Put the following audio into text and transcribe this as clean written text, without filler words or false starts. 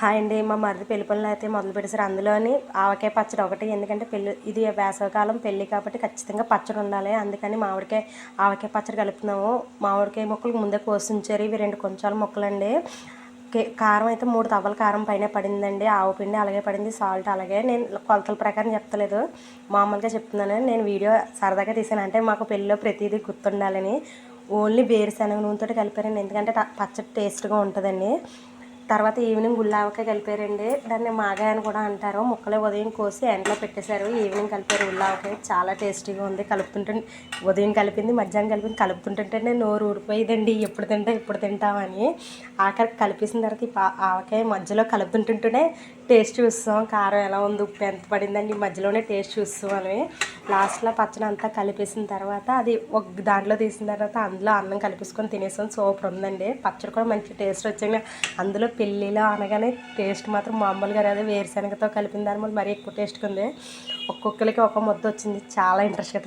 Hi అండి. మా మరిది పెళ్లి పనులు అయితే మొదలు పెట్టేశారు. అందులోని ఆవకాయ పచ్చడి ఒకటి. ఎందుకంటే ఇది వేసవికాలం పెళ్లి కాబట్టి ఖచ్చితంగా పచ్చడి ఉండాలి. అందుకని ఆవకాయ పచ్చడి కలుపుతున్నాము. మామిడికాయ ముక్కలు ముందే కోసి ఉంచారు. ఇవి 2 కొంచాల ముక్కలండి. కారం అయితే 3 తవ్వల కారం పైన పడిందండి. ఆవు పిండి అలాగే పడింది, సాల్ట్ అలాగే. నేను కొలతల ప్రకారం చెప్తలేదు, మామూలుగా చెప్తున్నాను. నేను వీడియో సరదాగా తీసాను, అంటే మాకు పెళ్ళిలో ప్రతిదీ గుర్తుండాలని. ఓన్లీ వేరుశనగ నూనెతో కలిపారండి, ఎందుకంటే పచ్చడి టేస్ట్గా ఉంటుందండి. తర్వాత ఈవినింగ్ ఉల్లావకాయ కలిపారండి. దాన్ని మాగాయ అని కూడా అంటారు. ముక్కలే ఉదయం కోసి ఎండలో పెట్టేశారు, ఈవినింగ్ కలిపారు ఉల్లావకాయ. చాలా టేస్టీగా ఉంది. కలుపుతుంటే ఉదయం కలిపింది, మధ్యాహ్నం కలిపింది, కలుపుతుంటేనే నోరు ఊడిపోయేదండి. ఎప్పుడు తింటామని. ఆఖరికి కలిపేసిన తర్వాత ఆవకాయ మధ్యలో కలుపుతుంటేనే టేస్ట్ చూస్తాం, కారం ఎలా ఉంది, ఉప్పు ఎంత పడిందండి, మధ్యలోనే టేస్ట్ చూస్తాం అని. లాస్ట్లో పచ్చడి అంతా కలిపేసిన తర్వాత అది ఒక దాంట్లో తీసిన తర్వాత అందులో అన్నం కలిపేసుకొని తినేసాం. సూపర్ ఉందండి. పచ్చడి కూడా మంచి టేస్ట్ వచ్చింది. అందులో పెళ్ళిలో అనగానే టేస్ట్ మాత్రం మామూలుగా రాదు. వేరుశనగతో కలిపిన దాని వల్ల మరీ ఎక్కువ టేస్ట్గా ఉంది. ఒక్కొక్కరికి ఒక ముద్ద వచ్చింది. చాలా ఇంట్రెస్ట్గా